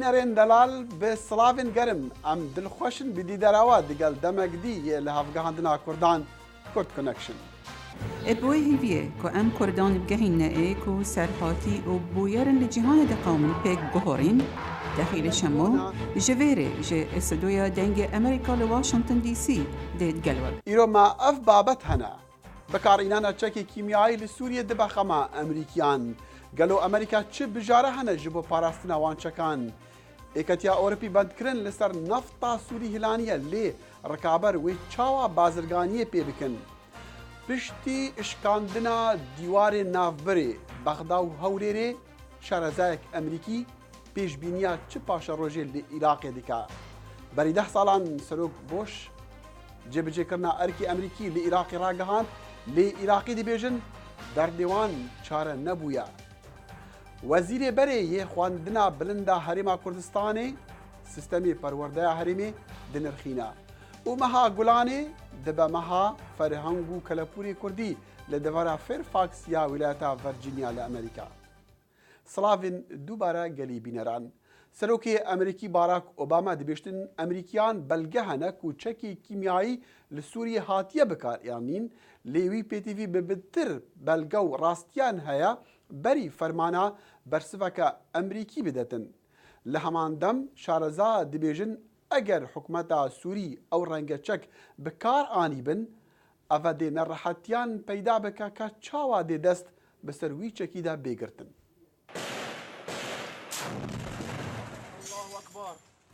بینەرێن دەلال بە سڵاوین گەرم ئەم دڵخۆشن بدیدەرەوە دیگەل دەمەکدی لە هەفگەهاندنا کوردان کورد کنەکشن. ابوی هیویه که ام کردان بگهین نه که سرحاتی و بویرن لجهان دقامن پیک گهارین داخل شمو جویره جه استودیوی دنگ امریکا لواشنطن دی سی دید گلور. ایرو ما اف بابت هنه بکار اینانا چکی کیمیایی لسوریه دبخما امریکیان گلو امریکا چه بجاره هنه جبو پاراستنا وان چکان ایکتیا اوروپی بند کرن لسر نفتا سوری هلانیه لی رکابر وی چاوا بازرگانیه پی بکن. پشتی اشکاندنا دیوار نافبری بغدا و هوریره شارزایک امریکی پیش بینیا چه پاش روژه لی عراق دیکا بری 10 سالان سروک بوش جبجه کرنا ارکی امریکی لی عراقی راگهان لی عراقی دی بیجن در دیوان چاره نبویا وزیر بری یه خواندنا بلندا حریما کردستانی سیستمی پرورده حریمی دنرخینا و مها گلانی دبا مها فرهنگو کلپوری کردی لدوارا فیرفاکس یا ولایتا ورجینیا لامریکا. سلاوین دوباره گلی بینران. سروکی امریکی باراک اوباما دبیشتن امریکیان بلگه هنک و چکی کیمیایی لسوریه هاتیه بکار یعنین لیوی پی تی وی ببتر بلگه و راستیان هیا بری فرمانا برسفکا امریکی بدتن. لهمان دم شارزا دبیجن اگر حکومتا سوری او رنگ چک بکار آنی بن اوه دی نرحتیان پیدا بکا که چاوا دی دست بسروی چکی دا بگرتن.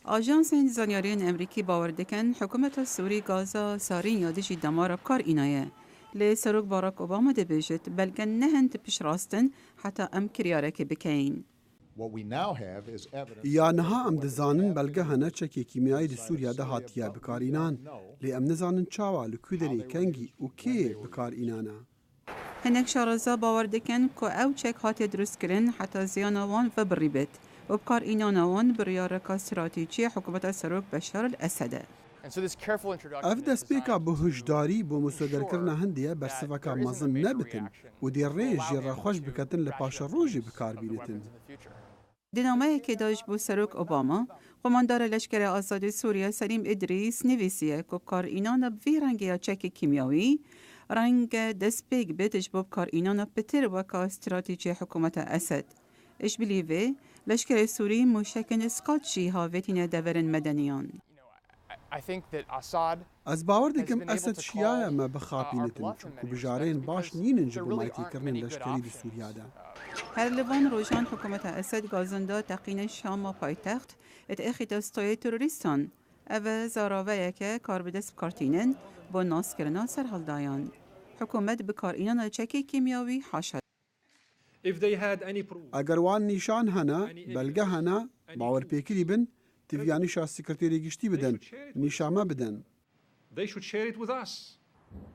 آژانس زانیاریان امریکی باور دکن حکومت سوری گازا سارین یادشی دمار بکار اینایه لی سروک باراک اوباما دبیجت بلکه نهند پیش راستن حتی ام کریاره که بکین. یا نها ام دزانن بلگه هنه چکی کیمیایی دی سوریا ده هاتیه بکار اینان لی ام نزانن چاوا لکودری کنگی و که بکار اینانا. هنک شارزا باور دکن که او چک هاتی درست کرن حتی زیانوان و بریبت و بکار اینانوان بریارکا استراتیجی حکومت سروک بشار الاسده. اف دست بیکا به هشداری با مصدر کرنا هندیه برسفکا مزن نبتن و دی ریج را خوش بکتن لپاش روژی بکار بینتن. دینامه که داشت بو سروک اوباما، قماندار لشکر آزاد سوریه سلیم ادریس نویسیه که بکار اینان بوی رنگی چک کیمیایی رنگ دست بیگ بیتش با بکار اینان بتر وکا استراتیجی حکومت اسد. اش بلیوه لشکر سوری مشکن اسکاتشی هاویتین دورن مدنیان. از باور دکم اسد شیعه ما بخاپینتن چونکو بجارین باش نینن جبو مایتی کرنن لشکری دی سوریا ده. هر لبان روشان حکومت اسد گازنده تقین شام و پایتخت ات اخی دستای تروریستان او زاراوه که کار بدست بکارتینن با ناس کرنا سرحال دایان. حکومت بکار اینان چکی کیمیاوی حاشد. اگر وان نیشان هنه بلگه هنه باور پیکری بن تیویانی شا سکرتیری گشتی بدن نیشامه بدن.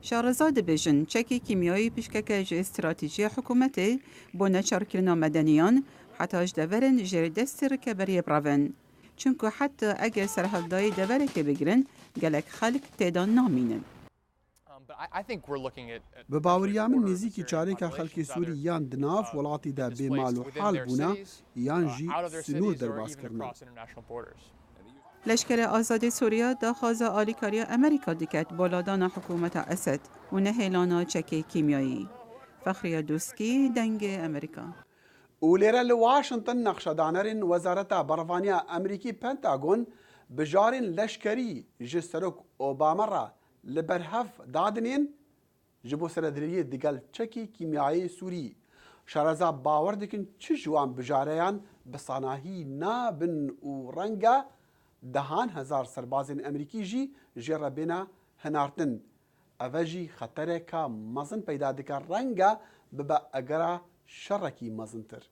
شارزاد بیژن چکی کیمیایی پیشکک استراتیجی حکومتی با نچار کرنا مدنیان حتی اج دورن جری دست رکبری براون چونکو حتی اگر سرحالدای دوره که بگیرن گلک خلق تیدان نامینن. به باوریا من نزیکی چاره که خلق سوری یان دناف ولاتی دا بیمال و حال بونا یان جی سنور درواز کرنا. لشکر آزاد سوریه دا خواز آلیکاری امریکا دیکت بالادان حکومت اسد و نهیلانا چکی کیمیایی. فخری دوسکی دنگ امریکا. وليرا لواشنطن نقشدانرين وزارة برفانيا أمريكي بنتاغون بجارين لشكري جسروك أوباما را لبرهف دادنين جبو سردرية ديگل چكي كيميائي سوري شارزا باور دكن چجوان بجاريان بصاناهي نابن و رنگا 10,000 سربازين أمريكي جي جربنا هنارتن أفجي خطركا مزن پیدا دكا رنگا ببا اگرا شرکی مزنتر.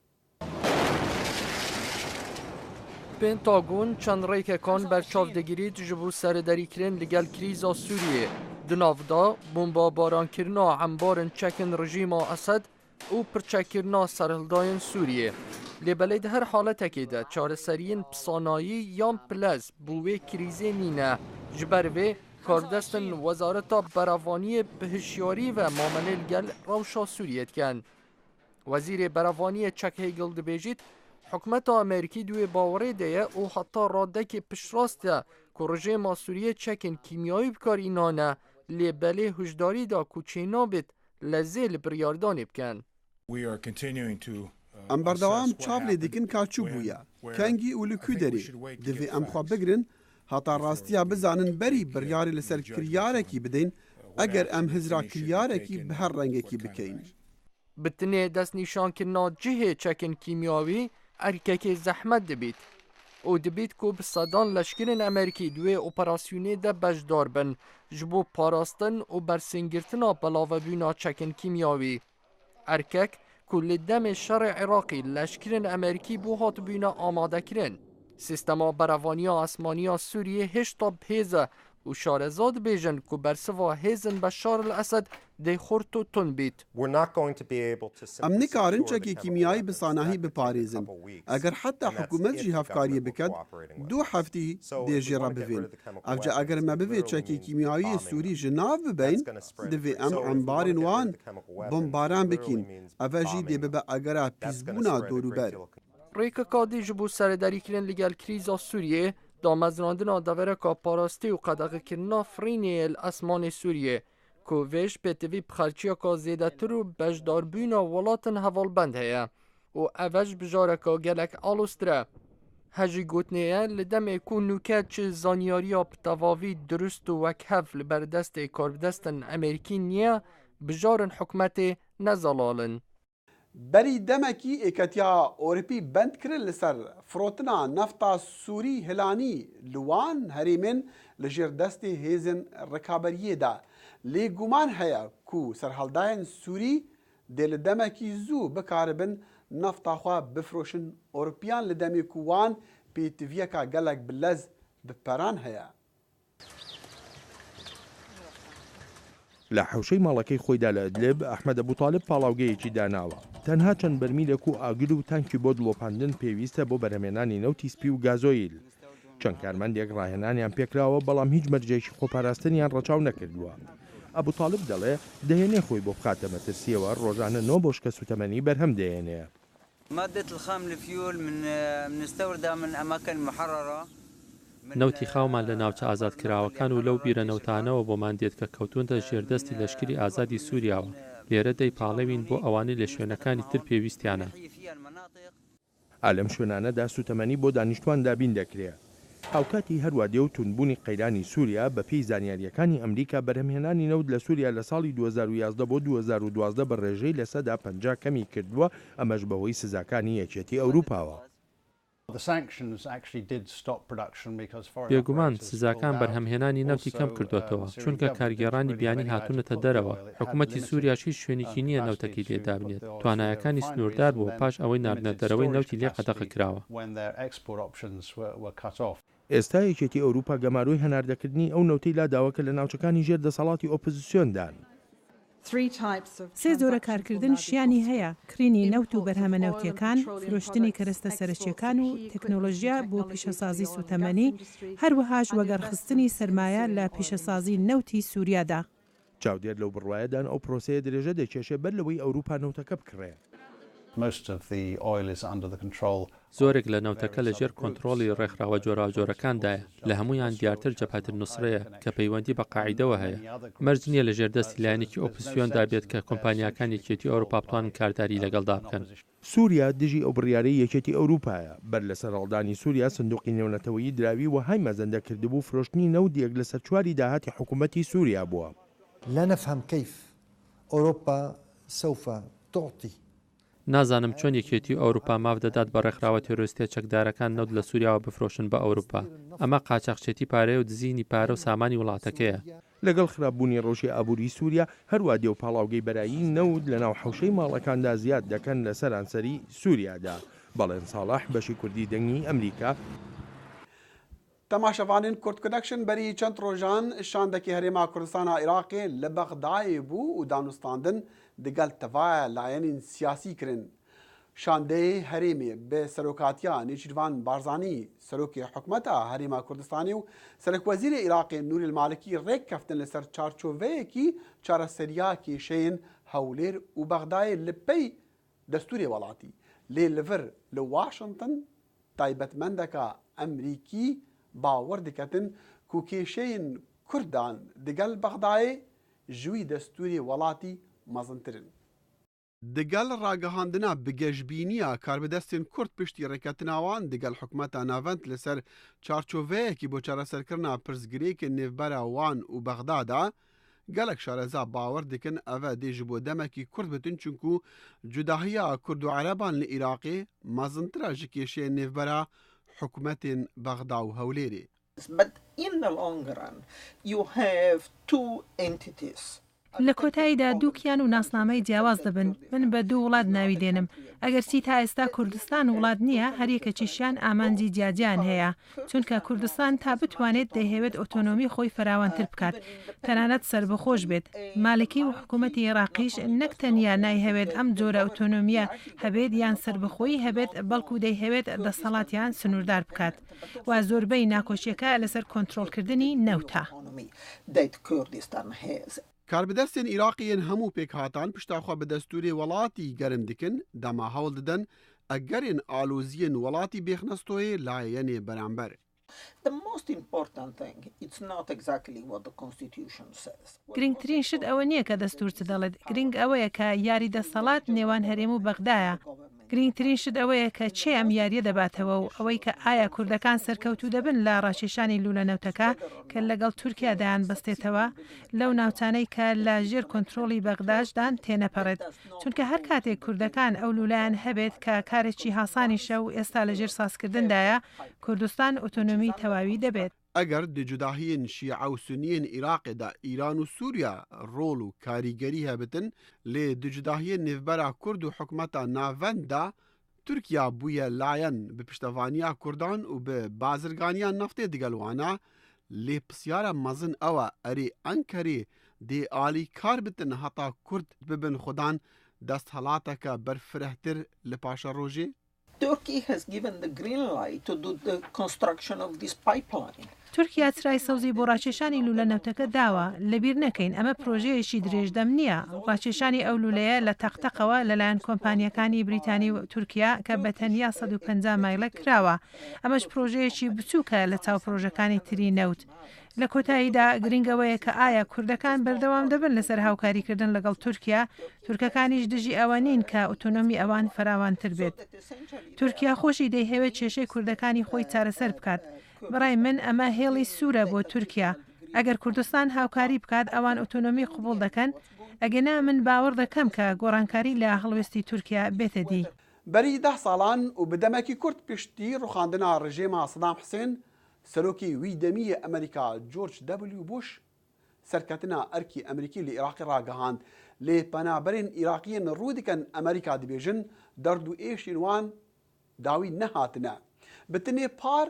پنتاگون چند ریککان بر چاودگیری جبو سردری کرن لگل کریزا سوریه. دنافدا بمبا باران کرنا عمبارن چکن رژیم اسد او پرچکرنا سرهلداین سوریه. لبلید هر حالت اکیده چار سرین پسانایی یام پلز بوه کریزه نینه جبروه کاردستن وزارت براوانی بهشیاری و معامله گل روشا سوریت کن. وزیر براوانی چک هیگل دبیجید حکومت امریکی دوی باوری ده و حتی رادک پشراسته که رژیم سوریه چکن کیمیایی بکار اینانه لیبله هجداری دا کوچه نابد لزیل بریاردانی بکن. ام بردوام چاو لی دیکن کاچو بویا کنگی اولو کودری دوی ام خواه بگرن هاتا راستیا بزانن بری بریاری لسر کریارکی بدین اگر ام هزرا کریارکی به هر رنگکی بکین. بتنه دست نشان کرنا جه چکن کیمیاوی ارکک زحمت دبید. او دبید که بصدان لشکرین امریکی دوی اپراسیونی ده بجدار بن جبو پاراستن و برسنگرتنا بلاوه بینا چکن کیمیاوی. ارکک کل دم شر عراقی لشکرین امریکی بو هات بینا آماده کرن. سیستما براوانیا آسمانیا سوریه هشتا بهیزه و شارزاد بیجن که برسوا هیزن بشار الاسد ده خورت و تن بید. ام نکارن چکی کیمیایی بسانهی بپاریزن. اگر حتی حکومت جی هفکاری بکد 2 هفتی دیجی را بوین. افجا اگر ما بوی چکی کیمیایی سوری جناو ببین دوی ام انبارن وان بمباران بکین. افجی دی ببا اگر پیزبونا دورو بر. ریک کادی جبو سرداری کرن لگل کریزا سوریه دامزراندنا دورکا پاراستی و قدغه کرنا فرینی الاسمان سوریه که ویش پیتوی بخلچیا که زیده تر و بجدار بینا ولاتن حوالبند هیا و اوش بجارکا گلک آلوستره. هجی گوتنیه لدم اکون نوکت چه زانیاریا بتواوی درست و وکهف لبردست کاربدستن امریکی نیه بجارن حکمت نزالالن. بری دمکی اکتیا اورپی بند کرن لسر فروتنا نفتا سوری هلانی لوان هریمن لجر دست هیزن رکابریه دا لی گمان هیا کو سرحالداین سوری دل دمکی زو بکاربن نفتا خواه بفروشن اورپیان لدمی کوان پیتویکا گلک بلز بپران هیا. لە حوشەی ماڵەکەی خۆیدا لە ئەدلب ئەحمەد ئەبوطالب پاڵاوگەیەکی داناوە تەنها چەند بەرمیلێک و ئاگر و تانکی بۆ دڵۆپاندن پێویستە بۆ بەرهەمێنانی نەوتی سپی و گازۆیل چەند کارمەندێک ڕاهێنانیان پێکراوە بەڵام هیچ مەرجێکی خۆپاراستنیان ڕەچاو نەکردووە. ئەبوطالب دەڵێ دەهێنێ خۆی بۆ بخاتە مەترسیەوە ڕۆژانە 9 بۆشکە سوتەمەنی بەرهەم دەهێنێ. مادة الخام للفيول بنستوردها من أماكن محررة. نەوتی خاومان لە ناوچە ئازادکراوەکان و لەو بیرە نەوتانەوە بۆمان دێت کە کەوتونتە ژێردەستی لەشکری ئازادی سووریاوە لێرە دەی پاڵەوین بۆ ئەوانەی لە شوێنەکانی تر پێویستیانە. ئالەم شوێنانەدا سوتەمەنی بۆ دانیشتوان دابین دەکرێت. هاوکاتی هەروادێ و تونبوونی قەیرانی سووریا بە پێی زانیاریەکانی ئەمریکا بەرهەمهێنانی نەوت لە سووریا لە ساڵی 2011 بۆ 2012 بە ڕێژەی لە سەدا 50 کەمی کردووە ئەمەش بەهۆی سزاکانی یەکێتی ئەوروپاوە. بێگومان سزاکان بەرهەمهێنانی نەوتی کەم کردوێتەوە چونکە کارگێڕانی بیانی هاتوونەتە دەرەوە. حکوومەتی سووریاشی شوێنێکی نییە نەوتەکەی لێدابنێت. توانایەکانی سنووردار بووە پاش ئەوەی ناردنەدەرەوەی نەوتی لێ قەدەغە کراوە. ئێستا یەکێتی ئەوروپا گەماروی هەناردەکردنی ئەو نەوتەی لاداوە کە لە ناوچەکانی ژێر دەسەڵاتی ئۆپۆزیسیۆندان. 3 جۆرە کارکردن شیانی هەیە: کرینی نەوت و بەرهەمە نەوتیەکان، فرۆشتنی کەرەستە سەرچیەکان و تەکنۆلۆژیا بۆ پیشەسازی سوتەمەنی، هەروەهاش وەگەڕخستنی سەرمایە لە پیشەسازی نەوتی سووریادا. چاودێر لەو بڕوایەدان ئەو پرۆسەیە درێژە دەکێشێ بەر لەوەی ئەوروپا نەوتەکە بکڕێ. زۆرێک لە نەوتەکە لەژێر کۆنتڕۆڵی ڕێکخراوە جۆراوجۆرەکاندایە لە هەمویان دیارتر جەبهەت نوسرەیە کە پەیوەندی بە قاعیدەوە هەیە. مەرج نییە لەژێر دەستی لایەنێکی ئۆپۆزیسیۆندا بێت کە کۆمپانیاکانی یەکێتی ئەوروپا بتوانن کارداری لەگەڵدا بکەن. سووریا دژی ئەو بڕیارەی یەکێتی ئەوروپایە. بەر لەسەر هەڵدانی سووریا سندوقی نێونەتەوەیی دراوی و های مەزەندە کردبوو فرۆشتنی نەودێک لەسەر چواری داهاتی حکوومەتی سووریا بووە. لا نفهم كيف أوروبا سوف تعطي. نازانم چۆن یەکێتی ئەوروپا ماف دەدات بە ڕێکخراوە تێرۆریستیە چەکدارەکان نەوت لە سووریاوە بفرۆشن بە ئەوروپا. ئەمە قاچاقچێتی پارەیە و دزینی پارە و سامانی وڵاتەکەیە. لەگەڵ خراپبوونی ڕۆژی ئابووری سووریا هەروە دێ و پاڵاوگەی بەرایی نەود لە ناو حوشەی ماڵەکاندا زیاد دەکەن لە سەرانسەری سووریادا. بەڵێن ساڵح بەشی کوردی دەنگی ئەمریکا تەماشەوانین کورد کۆنەکشن بەری چەند ڕۆژان شاندەکی هەرێما کوردستانە عێراقê li Bexdayê bû û danûstandin digel tevaya layênên siyasî kirin. Şandeyê Herêmê bi serokatiya Nêçîrvan Barzanî, serokê hikûmeta Herêma Kurdistanê û Serokwezîrê Iraqê Nûrîl Malikî rêk keftin li ser çarçoveyekî çareseriya kêşeyên Hewlêr û Bexdayê li pey destûrê welatî. لێ لەڤر لە واشنگتن تایبەتمەندەکە ئەمریکی باوەڕ دەکەن و کێشەیەن کوردان دەگەل بەغدایê ژووی دەستوری وڵاتی مەزنترن. دەگەل ڕاگەهاندنا بگەشببینیە کاربدەستێن کورد پشتی ڕێکەتناوان دەگەل حکومەتە ناڤەند لەسەر چارچۆڤەیەکی بۆ چارەسەرکردنا پرسگرێکی نێڤبەرە وان و بەغدادا gelek şareza bawer dikin ev dê ji bo demekî Kurd bitin çunku cudahiya Kurd û Ereban li Iraqê mezintira ji kêşeyên nêvbera hikûmetên Bexda û Hewlêrê. But in the long run, you have two entities. لە کۆتاییدا دووکیان و ناسنامەی جیاواز دەبن من بە دوو وڵات ناوی دێنم ئەگەر چی تا ئێستا کوردستان وڵات نییە هەریەکەچیشیان ئامانجی جیاجیان هەیە چونکە کوردستان تا بتوانێت دەیهەوێت ئۆتۆنۆمی خۆی فراوانتر بکات تەنانەت سربەخۆش بێت مالکی و حکوومەتی عێراقیش نەک تەنیا نایهەوێت ئەم جۆرە ئۆتۆنۆمیە هەبێت یان سربەخۆیی هەبێت بەڵکو دەیهەوێت دەسەڵاتیان سنووردار بکات و زۆربەی ناکۆشیەکە لەسەر کۆنتڕۆلکردنی نەوتە. کاربدەستên Iraqiyên hemû pêkhatan piştaxwe bi destûrê welatî gerim dikin dema hewl didin egerên aloziyên welatî bêxnestoyê layenê beramber. The most important thing, it's not exactly what the Constitution says. گرنگترین شت ئەوە نییە کە دەستور چ دەڵێت گرنگ ئەوەیە کە یاری دەسەڵات نێوان هەرێم و بەغدایە. گرنگترین شت ئەوەیە کە چێ ئەم یاریە دەباتەوە و ئەوەی کە ئایا کوردەکان سەرکەوتوو دەبن لە ڕاکێشانی لولە نەوتەکە کە لەگەڵ تورکیادایان بەستێتەوە لەو ناوچانەی کە لە ژێر کۆنتڕۆڵی بەغداشدان تێنەپەڕێت چونکە هەر کاتێک کوردەکان ئەو لولایان هەبێت کە کارێکی هاسانی شە و ئێستا لە ژێر سازکردندایە کوردستان ئۆتۆنۆمی تەواوی دەبێت. ئەگەر دجوداهیên شیعە و سونیên Iraqêda îran û Sûriya rol û karîgerî hebitin lê dicudahiyên nêvbera Kurd û hikûmeta navend da Tirkiya bûye layen bi piştevaniya Kurdan û bi bazirganiya neftê digel wana lê pisyara mezin ew e erê Enkerê dê alîkar bitin heta Kurd bibin xudan desthilateke berfirehtir li paşa rojê. Turkey has given the green light to do the construction of this pipeline. تورکیا چرای سەوزی بۆ ڕاکێشانی لولە نەوتەکە داوە لەبیر نەکەین ئەمە پرۆژەیەکی درێژدەم نییە ڕاکێشانی ئەو لولەیە لە تەختەقەوە لەلایەن کۆمپانیەکانی بریتانی و تورکیا کە بە تەنیا 150 مایلە کراوە ئەمەش پرۆژەیەکی بچووکە لە چاو پرۆژەکانی تری نەوت لە کۆتاییدا گرنگەوەیە کە ئایا کوردەکان بەردەوام دەبن لەسەر هاوکاریکردن لەگەڵ تورکیا تورکەکانیش دژی ئەوە نین کە ئۆتۆنۆمی ئەوان فراوانتر بێت تورکیا خۆشی دەیهەوێت کێشەی کوردەکانی خۆی چارەسەر بکات بەڕای من ئەمە هێڵی سوورە بۆ تورکیا ئەگەر کوردستان هاوکاری بکات ئەوان ئۆتۆنۆمی قبول دەکەن ئەگەنا من باوەڕ دەکەم کە گۆڕانکاری لە هەڵوێستی تورکیا بێتە دی. بەری 10 ساڵان و بدەمێکی کورد پشتی ڕوخاندنا ڕژێما سەدام حوسێن سەرۆکی وی دەمیە ئەمریکا جۆرج دەبلیو بوش سەرکەتنا ئەرکی ئەمریکی لە عێراقی ڕاگەهاند لێ پەنابەرین عێراقیین ڕوو دەکەن ئەمریکا دەبێژن دەرد و ئێشین وان داوی نەهاتنە بتنێ پار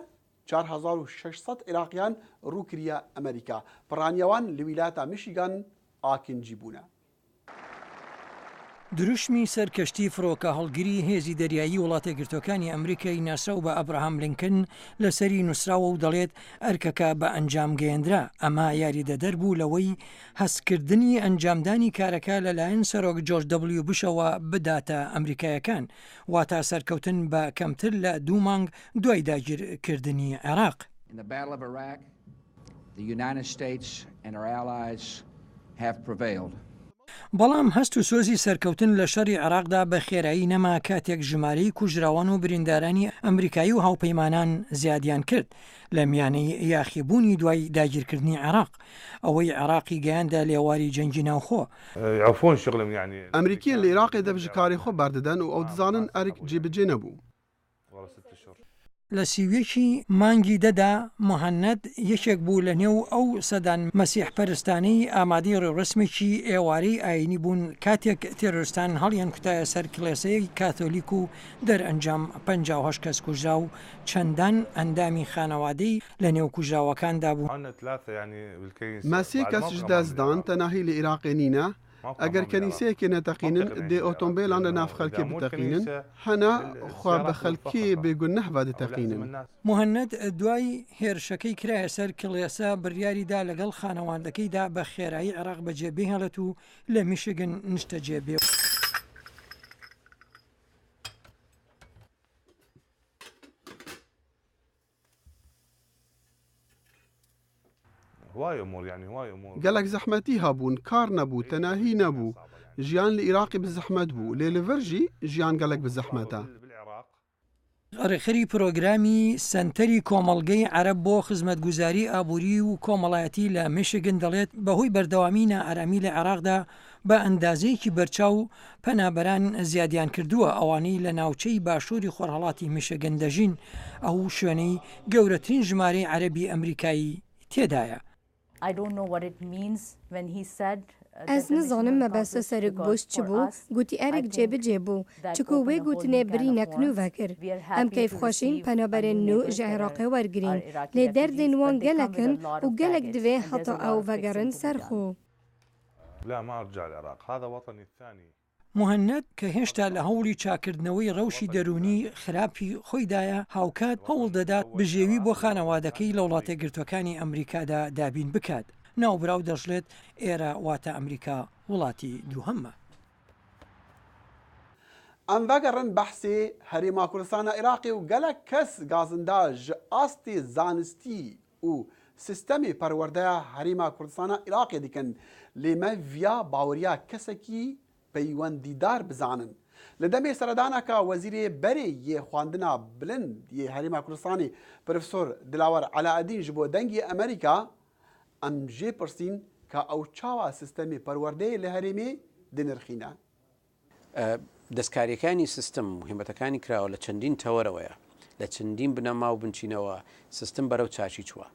4600 عێراقیان ڕووکریە ئەمریکا پڕانیەوان لە ویلایەتە میشیگان ئاکینجی بوونە. دروشمی سەرکەشتی فڕۆکە هەڵگیری هێزی دەریایی وڵاتە گرتوەکانی ئەمریکای ناسراو بە ئەبراهام لینکن لەسەری نووسراوە و دەڵێت ئەرکەکە بە ئەنجام گەیەندرا ئەمە یاریدەدەر بوو لەوەی هەستکردنی ئەنجامدانی کارەکە لەلایەن سەرۆک جۆرج دەبلیو بوشەوە بداتە ئەمریکایەکان واتە سەرکەوتن بە کەمتر لە 2 مانگ دوای داگیرکردنی عێراق. بەڵام هەست و سۆزی سەرکەوتن لە شەڕی عێراقدا بە خێرایی نەما کاتێک ژمارەی کوژراوان و بریندارانی ئەمریکایی و هاوپەیمانان زیادیان کرد لە میانەی یاخیبوونی دوای داگیرکردنی عێراق ئەوەی عێراقی گەیاندا لێواری جەنگی ناوخۆ ئەمریکیان لە عێراقی دەبژکاری خۆ بەردەدەن و ئەو دزانن ئەرک جێبەجێ نەبوو. لە سیوێکی مانگی دەدا مهەنەد یەکێک بوو لە نێو ئەو سەدان مەسیح پەرستانەی ئامادەی ڕێڕسمێکی ئێوارەی ئاینی بوون کاتێک تێرۆریستان هەڵیان کوتایە سەر کلێسەیەکی کاتۆلیک و دەرئەنجام 58 کەس کوژرا و چەندان ئەندامی خانەوادەی لە نێو کوژراوەکاندا بوو. مەسی کەسش دەستدان تەناهی لە عێراقی نینە ئەگەر کەنیسەیەکی نەتەقینن دێ ئۆتۆمبیلان لە ناف خەڵکی بتەقینن هەنا خوا بە خەڵکی بێگون نەهوا دەتەقینن. مهەنەد دوای هێرشەکەی کرایە سەر کڵێسە بڕیاریدا لەگەڵ خانەوادەکەیدا بە خێرایی عێراق بەجێبێ هەڵێت و لە میشگن نیشتە جێبێ. گەلک زەحمەتی هەبوون کار نەبوو تەناهی نەبوو ژیان لە عێراقی بزەحمەت بوو لێ لەڤەرژی ژیان گەلک بزەحمەتە. ڕێخەری پرۆگرامی سنتەری کۆمەڵگەی عەرەب بۆ خزمەتگوزاری ئابووری و کۆمەڵایەتی لە میشیگن دەڵێت بەهۆی بەردەوامی نائارامی لە عێراقدا بە ئەندازەیەکی بەرچاو پەنابەران زیادیان کردووە ئەوانەی لە ناوچەی باشووری خۆرهەڵاتی میشیگن دەژین ئەو شوێنەی گەورەترین ژمارەی عەرەبی ئەمریکایی تێدایە. Ez nizanim me bese serik boş çibû, gotî erek cêbicê bû, çikû wê gotinê birînek nû vekir. Em keyfxweşîn penaberên nû ji Iraqê wergirîn, lê derdên wan gelek in û gelek divê heta ew vegerin serxû. موهەنەد کە هێشتا لە هەوڵی چاکردنەوەی ڕەوشی دەرونی خراپی خۆیدایە هاوکات هەوڵ دەدات بژێوی بۆ خانەوادەکەی لە وڵاتە گرتوەکانی ئەمریکادا دابین بکات. ناوبراو دەژڵێت ئێرە واتە ئەمریکا وڵاتی دووهەممە. ئەم vegeriن بەحسێ هەرێما کوردستانە عێراقی و gelek kes gazinda ji astê zanistî û sistemê perwerdeya herêma Kurdistana Iraqê dikin lê me viya baweriya kesekî peywendîdar bizanin. Li demê seredaneka wezîrê berê yê xwandina bilind yê Herêma Kurdistanê Profesor Dilawar Alaeddîn ji bo dengê Amerîka em jê pirsîn ka ew çawa sistemê perwerdeyê li herêmê dinirxîne. دەستکاریەکانی سیستم مهمەتەکانی کراوە لە چەندین تەوەرەوەیە لە چەندین بنەما و بنچینەوە سیستم بەرەو چاچی چووە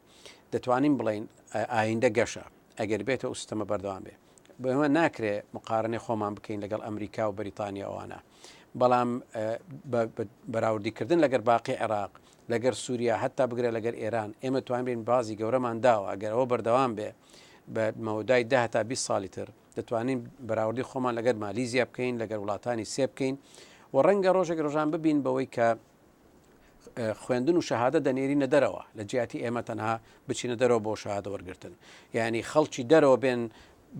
دەتوانین بڵین ئایندە گەشە ئەگەر بێتەوە سیستەمە بەردەوام بێ بەمە ناکرێ مقارنەی خۆمان بکەین لەگەڵ ئەمریکا و بەریتانیا ئەوانە بەڵام بەراوردیکردن لەگەر باقی عێراق لەگەر سووریا هەتا بگرێت لەگەر ئێران ئێمە توانین بازی گەورەمان داوە ئەگەر ئەوە بەردەوام بێ بە مەودای 10 تا 20 ساڵی تر دەتوانین بەراوردی خۆمان لەگەر مالیزیا بکەین لەگەر وڵاتانی سێ بکەین و ڕەنگە ڕۆژێک ڕۆژان ببین بەوەی کە خوێندن و شەهادە دەنێرینە دەرەوە لە جیاتی ئێمە تەنها بچینە دەرەوە بۆ شەهادە وەرگرتن یعنی خەڵکی دەرەوە بێن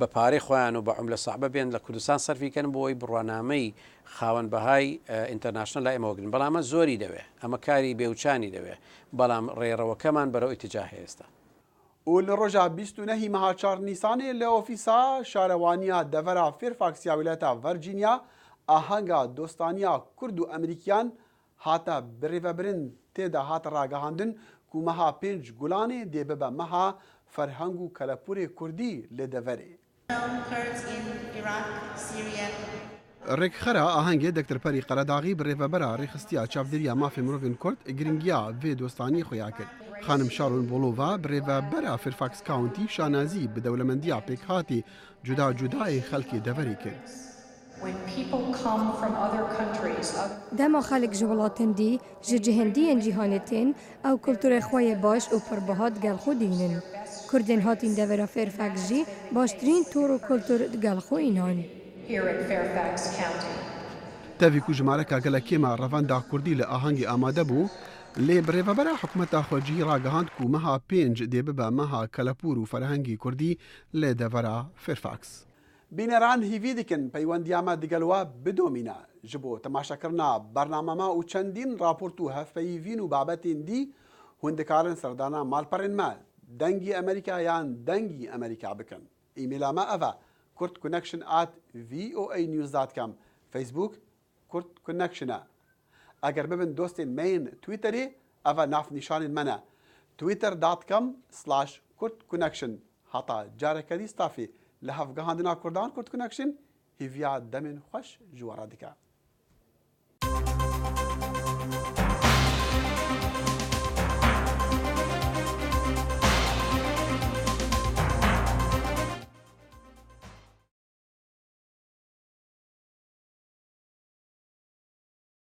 بە پارەی خۆیان و بە عوملە سەعبە بێن لە کوردستان سەرفیکەن بۆی بڕوانامەی خاوەن بەهای ئینتەرناشنەل لای ئەمەوەگرن بەڵامە زۆری دەوێ ئەمە کاری بێوچانی دەوێ بەڵام ڕێڕەوەکەمان بەرەو ئیتجا هێستا و li roja 29 meha çar Nîsanê li ofîsa şarewaniya devera Fairfaxya wîleta Virginia ahenga dostaniya Kurd û Emerîkiyan hate birêvebirin têde hate ragihandin ku meha 5 Gulanê dê bibe meha ferheng û kelepûrê Kurdî lê deverê. Rêkxera ahengê Dektirperî Qeredaxî bi rêvebera rêxistiya çavdêriya mafê mirovên Kurd giringiya vê dostanî xuya kir. Xanim Sharon Bolova bi rêvebera Fairfax County şanazî bi dewlemendiya pêkhatî cuda cudayê xelkê deverê kir. Dema xelek ji welatên dî ji cihêndiyên cîhanê tên ew kulturê xwe yê baş û pirbihat gelxwe dînin. Kurdên hatîn devera Fairfax jî baştirîn tûr û kultur gelxwe înan. Tevî ku ji mareka gelekêma revenda Kurdî li ahengê amade bû, lê bi rêvebera hikûmeta xwe cihî ragihand ku meha 5 dê bibe meha kelepûr û ferhengî Kurdî lê devera Fairfax. Bîneran hîvî dikin peywendiya me digel we bidomîne ji bo temaşekirina bernamema û çendîn raport û hevpeyivîn û babetên dî hûn dikarin serdana malperên me dengî Amerîka yan dengî Amerîka bikin. Îmêla me ev e kurdconnection@voanews.com Facebook Kurd Connection e. Eger bibin dostên me yên Twitterê ev e navnîşanên me ne twitter.com/kurdconnection heta careke dî stafê li hevgihandina Kurdan Kurd Connection hêviya demên xweş ji we re dike.